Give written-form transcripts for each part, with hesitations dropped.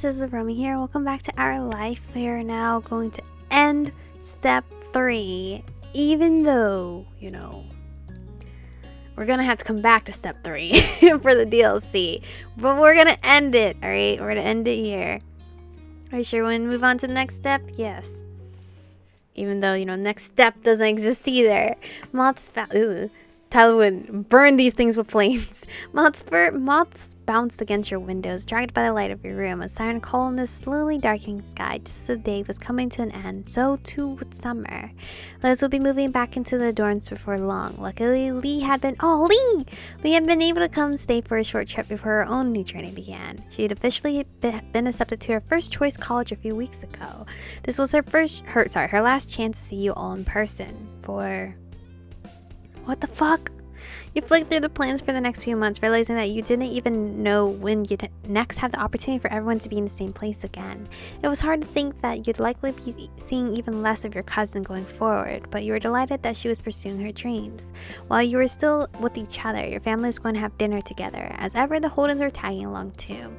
this is Aromie here. Welcome back to our life. We are now going to end step 3, even though, you know, we're gonna have to come back to step 3 for the DLC, but we're gonna end it. All right, we're gonna end it here. Are you sure we want to move on to the next step? Yes. Even though, you know, next step doesn't exist either. Tyler would burn these things with flames. Moths bounced against your windows, dragged by the light of your room. A siren call in the slowly darkening sky. Just as the day was coming to an end, so too would summer. Liz would be moving back into the dorms before long. Luckily, Lee had been able to come stay for a short trip before her own new journey began. She had officially been accepted to her first choice college a few weeks ago. This was her last chance to see you all in person. What the fuck? You flicked through the plans for the next few months, realizing that you didn't even know when you'd next have the opportunity for everyone to be in the same place again. It was hard to think that you'd likely be seeing even less of your cousin going forward, but you were delighted that she was pursuing her dreams. While you were still with each other, your family was going to have dinner together. As ever, the Holdens were tagging along too.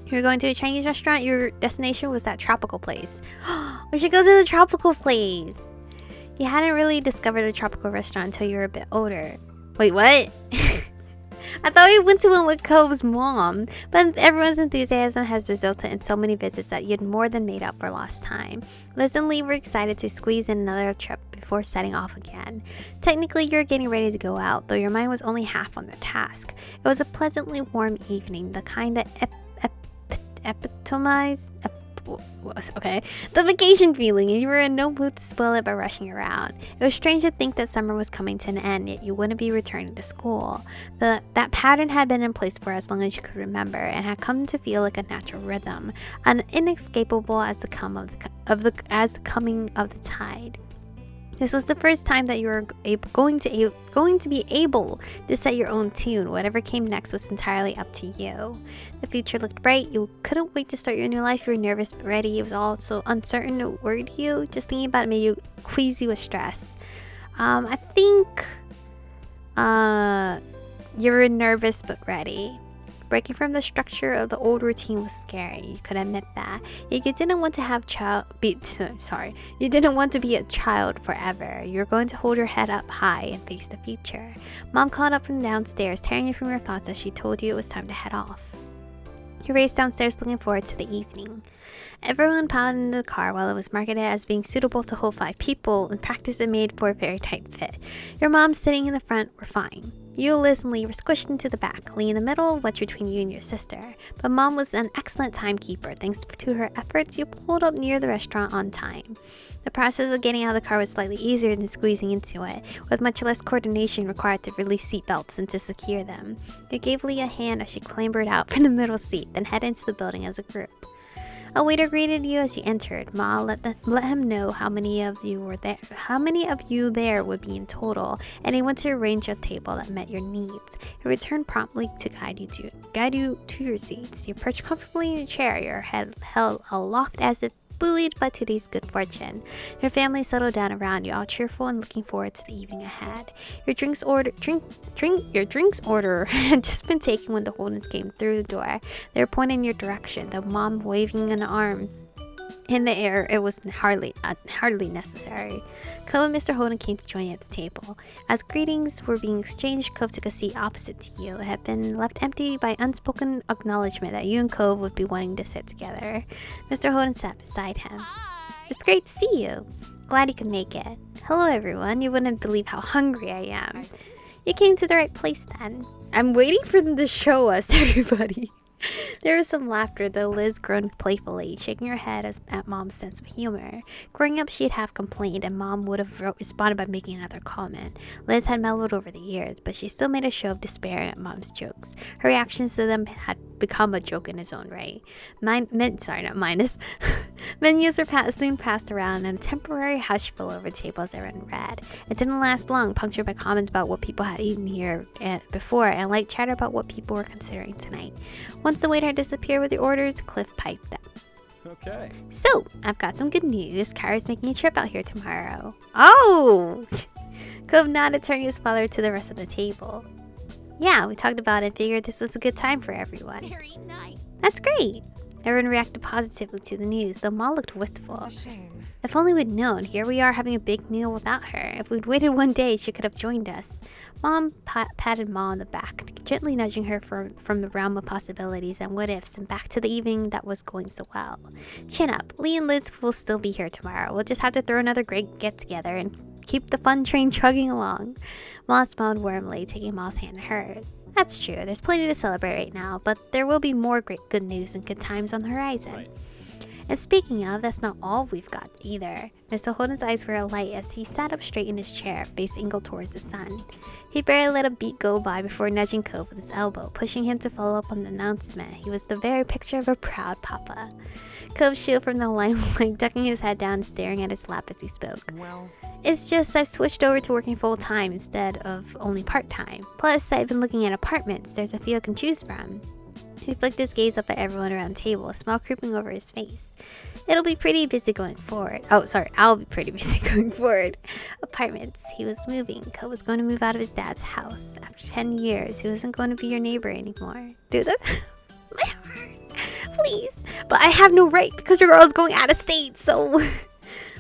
You were going to a Chinese restaurant. Your destination was that tropical place. We should go to the tropical place. You hadn't really discovered the tropical restaurant until you were a bit older. Wait, what? I thought we went to one with Cove's mom, but everyone's enthusiasm has resulted in so many visits that you'd more than made up for lost time. Liz and Lee were excited to squeeze in another trip before setting off again. Technically, you were getting ready to go out, though your mind was only half on the task. It was a pleasantly warm evening, the kind that epitomized the vacation feeling, and you were in no mood to spoil it by rushing around. It was strange to think that summer was coming to an end, yet you wouldn't be returning to school. That pattern had been in place for as long as you could remember, and had come to feel like a natural rhythm, inescapable as the coming of the tide. This was the first time that you were going to be able to set your own tune. Whatever came next was entirely up to you. The future looked bright. You couldn't wait to start your new life. You were nervous but ready. It was all so uncertain it worried you. Just thinking about it made you queasy with stress. I think you were nervous but ready. Breaking from the structure of the old routine was scary. You could admit that. Yet you didn't want to You didn't want to be a child forever. You were going to hold your head up high and face the future. Mom called up from downstairs, tearing you from your thoughts as she told you it was time to head off. You raced downstairs looking forward to the evening. Everyone piled into the car. While it was marketed as being suitable to hold 5 people, in practice it made for a very tight fit. Your mom sitting in the front were fine. You, Liz, and Lee were squished into the back. Lee in the middle, wedged between you and your sister. But Mom was an excellent timekeeper. Thanks to her efforts, you pulled up near the restaurant on time. The process of getting out of the car was slightly easier than squeezing into it, with much less coordination required to release seatbelts and to secure them. You gave Lee a hand as she clambered out from the middle seat, then headed into the building as a group. A waiter greeted you as you entered. Ma let him know how many of you there would be in total, and he went to arrange a table that met your needs. He returned promptly to guide you to your seats. You perched comfortably in your chair, your head held aloft as if buoyed by today's good fortune. Your family settled down around you, all cheerful and looking forward to the evening ahead. Your drinks order had just been taken when the Holdens came through the door. They were pointing in your direction, the mom waving an arm in the air. It was hardly necessary. Cove and Mr. Holden came to join you at the table. As greetings were being exchanged, Cove took a seat opposite to you. It had been left empty by unspoken acknowledgement that you and Cove would be wanting to sit together. Mr. Holden sat beside him. Hi. It's great to see you. Glad you could make it. Hello, everyone. You wouldn't believe how hungry I am. You came to the right place then. I'm waiting for them to show us, everybody. There was some laughter, though Liz groaned playfully, shaking her head at Mom's sense of humor. Growing up, she'd have complained, and Mom would have responded by making another comment. Liz had mellowed over the years, but she still made a show of despair at Mom's jokes. Her reactions to them had become a joke in its own right. Menus were soon passed around, and a temporary hush fell over tables that ran red. It didn't last long, punctured by comments about what people had eaten here before, and light chatter about what people were considering tonight. Once the waiter disappeared with the orders, Cliff piped up. Okay. So, I've got some good news. Kara's making a trip out here tomorrow. Oh! Cove nodded, turning his father to the rest of the table. Yeah, we talked about it and figured this was a good time for everyone. Very nice. That's great. Everyone reacted positively to the news, though Ma looked wistful. It's a shame. If only we'd known. Here we are having a big meal without her. If we'd waited one day, she could have joined us. Mom patted Ma on the back, gently nudging her from the realm of possibilities and what-ifs and back to the evening that was going so well. Chin up. Lee and Liz will still be here tomorrow. We'll just have to throw another great get-together and keep the fun train chugging along. Ma smiled warmly, taking Ma's hand in hers. That's true. There's plenty to celebrate right now, but there will be more great good news and good times on the horizon. Right. And speaking of, that's not all we've got either. Mr. Holden's eyes were alight as he sat up straight in his chair, face angled towards the sun. He barely let a beat go by before nudging Cove with his elbow, pushing him to follow up on the announcement. He was the very picture of a proud papa. Cove shielded from the limelight, ducking his head down and staring at his lap as he spoke. Well, It's just I've switched over to working full-time instead of only part-time. Plus, I've been looking at apartments. There's a few I can choose from. He flicked his gaze up at everyone around the table, a smile creeping over his face. It'll be pretty busy going forward. Oh, sorry, I'll be pretty busy going forward. Apartments. He was moving. Cole was going to move out of his dad's house. After 10 years, he wasn't going to be your neighbor anymore. Dude, that's my heart. Please. But I have no right because your girl's going out of state, so...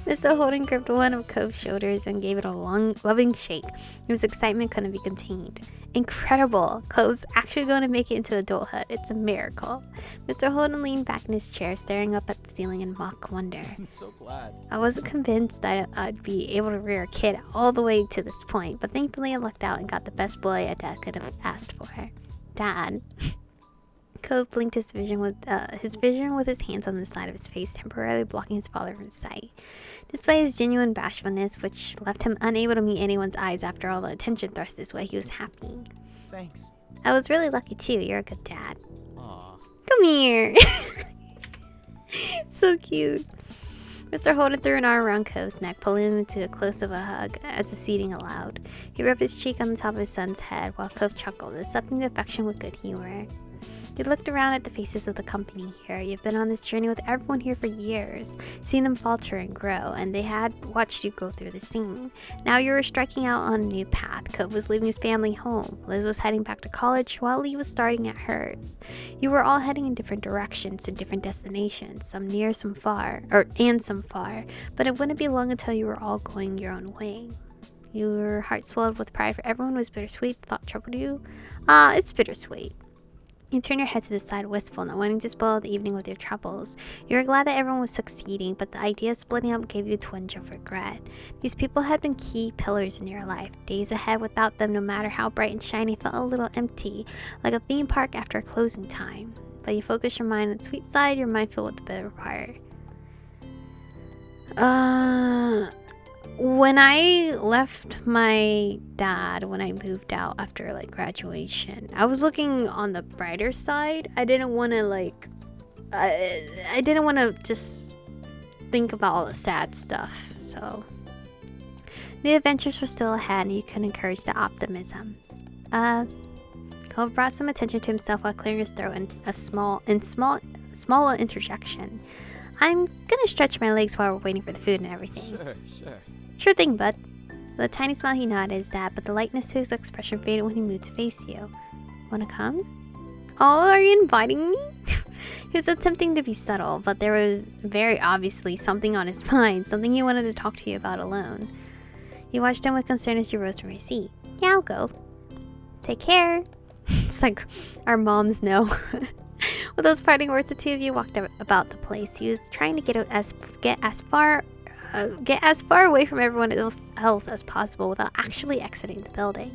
Mr. Holden gripped one of Cove's shoulders and gave it a long, loving shake. His excitement couldn't be contained. Incredible! Cove's actually going to make it into adulthood. It's a miracle. Mr. Holden leaned back in his chair, staring up at the ceiling in mock wonder. I'm so glad. I wasn't convinced that I'd be able to rear a kid all the way to this point, but thankfully I lucked out and got the best boy a dad could have asked for. Dad. Cove blinked his vision with his hands on the side of his face, temporarily blocking his father from sight. Despite his genuine bashfulness, which left him unable to meet anyone's eyes after all the attention thrust his way, he was happy. Thanks. I was really lucky too. You're a good dad. Aw. Come here. So cute. Mr. Holden threw an arm around Cove's neck, pulling him into a close of a hug as the seating allowed. He rubbed his cheek on the top of his son's head while Cove chuckled, accepting the affection with good humor. He looked around at the faces of the company here. You've been on this journey with everyone here for years, seen them falter and grow, and they had watched you go through the same. Now you were striking out on a new path. Cove was leaving his family home. Liz was heading back to college while Lee was starting at hers. You were all heading in different directions to different destinations, some near, some far, and some far, but it wouldn't be long until you were all going your own way. Your heart swelled with pride for everyone was bittersweet. The thought troubled you. It's bittersweet. You turned your head to the side, wistful, not wanting to spoil the evening with your troubles. You were glad that everyone was succeeding, but the idea of splitting up gave you a twinge of regret. These people had been key pillars in your life. Days ahead without them, no matter how bright and shiny, felt a little empty, like a theme park after closing time. But you focused your mind on the sweet side, your mind filled with the bitter part. When I left my dad, when I moved out after like graduation, I was looking on the brighter side. I didn't want to I didn't want to just think about all the sad stuff. So the adventures were still ahead and you could encourage the optimism. Cove brought some attention to himself while clearing his throat in a small interjection. I'm gonna stretch my legs while we're waiting for the food and everything. Sure. Sure thing, bud. With a tiny smile he nodded his dad, but the lightness to his expression faded when he moved to face you. Wanna come? Oh, are you inviting me? He was attempting to be subtle, but there was very obviously something on his mind, something he wanted to talk to you about alone. You watched him with concern as you rose from your seat. Yeah, I'll go. Take care. It's like our moms know. With those parting words, the two of you walked about the place. He was trying to get as far away from everyone else as possible without actually exiting the building.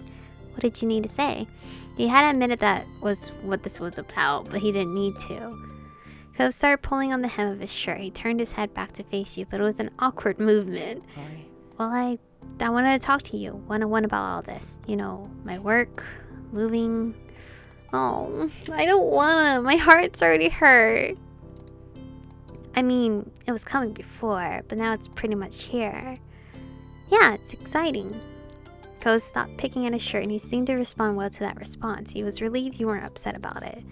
What did you need to say? He had admitted that was what this was about, but he didn't need to. Cove started pulling on the hem of his shirt. He turned his head back to face you, but it was an awkward movement. Hi. Well, I wanted to talk to you one-on-one about all this. You know, my work, moving. Oh, I don't wanna. My heart's already hurt. I mean, it was coming before, but now it's pretty much here. Yeah, it's exciting. Cove stopped picking at his shirt and he seemed to respond well to that response. He was relieved you weren't upset about it.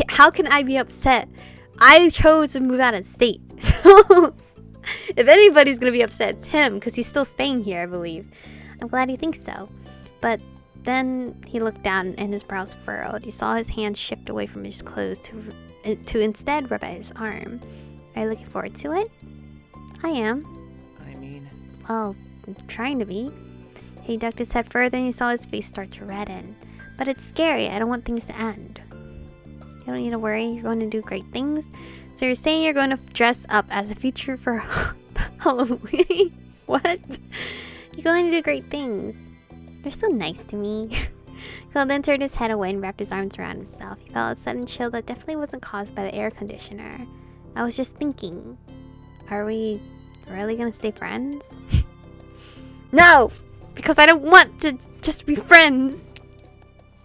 How can I be upset? I chose to move out of state. So, if anybody's gonna be upset, it's him, because he's still staying here, I believe. I'm glad he thinks so. But Then he looked down and his brows furrowed. You saw his hand shift away from his clothes to instead rub at his arm. Are you looking forward to it? I am. I mean... Well, I'm trying to be. He ducked his head further and you saw his face start to redden. But it's scary. I don't want things to end. You don't need to worry. You're going to do great things. So you're saying you're going to dress up as a future for Halloween? What? You're going to do great things. You're so nice to me. Cole then turned his head away and wrapped his arms around himself. He felt a sudden chill that definitely wasn't caused by the air conditioner. I was just thinking, are we really gonna stay friends? No! Because I don't want to just be friends!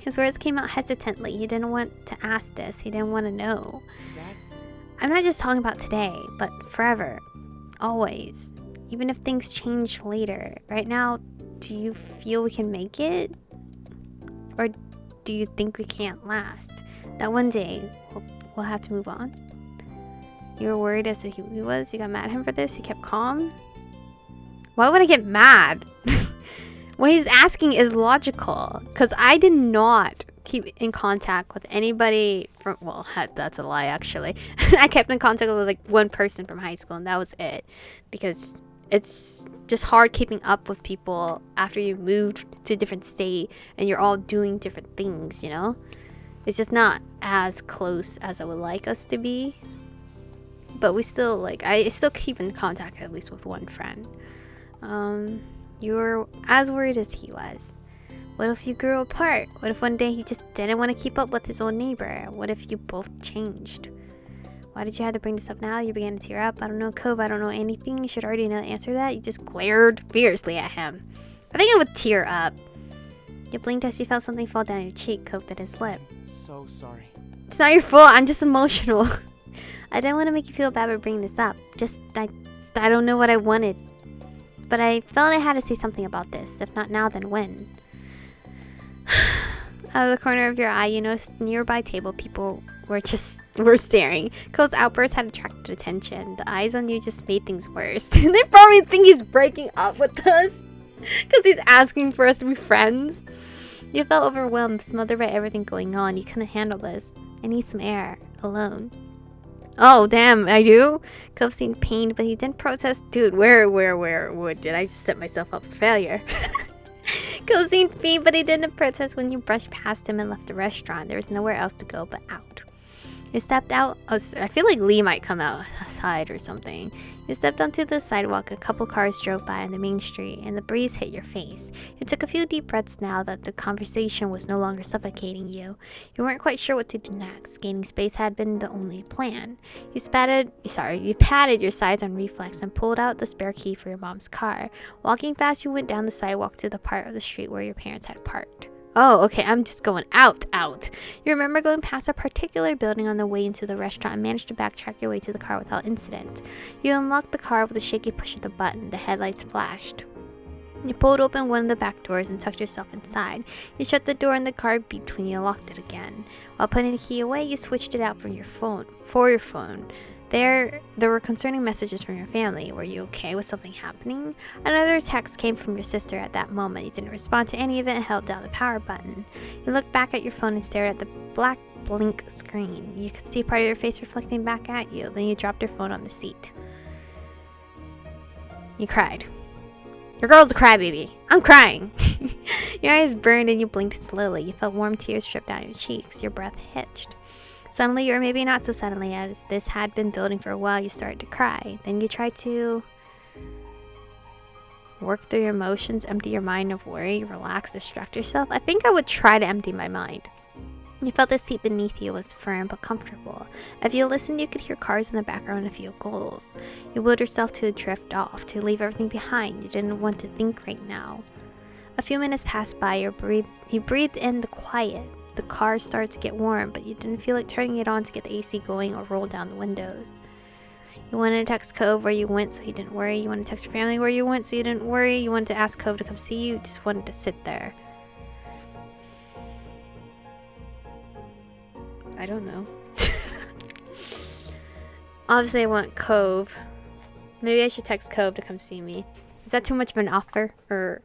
His words came out hesitantly. He didn't want to ask this. He didn't want to know. I'm not just talking about today, but forever. Always. Even if things change later. Right now, do you feel we can make it? Or do you think we can't last? That one day, we'll have to move on? You were worried as he was? You got mad at him for this? You kept calm? Why would I get mad? What he's asking is logical. Because I did not keep in contact with anybody from... Well, that's a lie, actually. I kept in contact with like one person from high school, and that was it. Because it's just hard keeping up with people after you moved to a different state and you're all doing different things, you know? It's just not as close as I would like us to be. But we still, like, I still keep in contact at least with one friend. You were as worried as he was. What if you grew apart? What if one day he just didn't want to keep up with his old neighbor? What if you both changed? Why did you have to bring this up now? You began to tear up. I don't know, Cove. I don't know anything. You should already know the answer to that. You just glared fiercely at him. I think I would tear up. You blinked as you felt something fall down your cheek, Cove bit his lip. So sorry. It's not your fault. I'm just emotional. I didn't want to make you feel bad by bringing this up. Just, I don't know what I wanted. But I felt I had to say something about this. If not now, then when? Out of the corner of your eye, you noticed nearby table people were staring. Cole's outburst had attracted attention. The eyes on you just made things worse. They probably think he's breaking up with us because he's asking for us to be friends. You felt overwhelmed, smothered by everything going on. You couldn't handle this. I need some air. Alone. Oh, damn, I do? Cove seemed pained, but he didn't protest. Dude, where did I set myself up for failure? Cove seemed pained, but he didn't protest when you brushed past him and left the restaurant. There was nowhere else to go but out. You stepped out. Oh, I feel like Lee might come outside or something. You stepped onto the sidewalk. A couple cars drove by on the main street, and the breeze hit your face. You took a few deep breaths now that the conversation was no longer suffocating you. You weren't quite sure what to do next. Gaining space had been the only plan. You patted your sides on reflex and pulled out the spare key for your mom's car. Walking fast, you went down the sidewalk to the part of the street where your parents had parked. Oh, okay, I'm just going out. You remember going past a particular building on the way into the restaurant and managed to backtrack your way to the car without incident. You unlocked the car with a shaky push of the button. The headlights flashed. You pulled open one of the back doors and tucked yourself inside. You shut the door and the car beeped when you locked it again. While putting the key away, you switched it out for your phone. There were concerning messages from your family. Were you okay with something happening? Another text came from your sister at that moment. You didn't respond to any of it and held down the power button. You looked back at your phone and stared at the black blink screen. You could see part of your face reflecting back at you. Then you dropped your phone on the seat. You cried. Your girl's a crybaby. I'm crying. Your eyes burned and you blinked slowly. You felt warm tears drip down your cheeks. Your breath hitched. Suddenly, or maybe not so suddenly, as this had been building for a while, you started to cry. Then you tried to work through your emotions, empty your mind of worry, relax, distract yourself. I think I would try to empty my mind. You felt the seat beneath you was firm but comfortable. If you listened, you could hear cars in the background and feel goals. You willed yourself to drift off, to leave everything behind. You didn't want to think right now. A few minutes passed by. You breathed in the quiet. The car started to get warm, but you didn't feel like turning it on to get the AC going or roll down the windows. You wanted to text Cove where you went so he didn't worry. You wanted to text your family where you went so you didn't worry. You wanted to ask Cove to come see you. You just wanted to sit there. I don't know. Obviously, I want Cove. Maybe I should text Cove to come see me. Is that too much of an offer or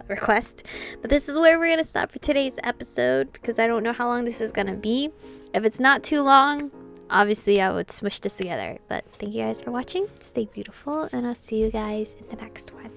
request? But this is where we're gonna stop for today's episode because I don't know how long this is gonna be. If it's not too long, obviously I would smush this together. But thank you guys for watching. Stay beautiful, and I'll see you guys in the next one.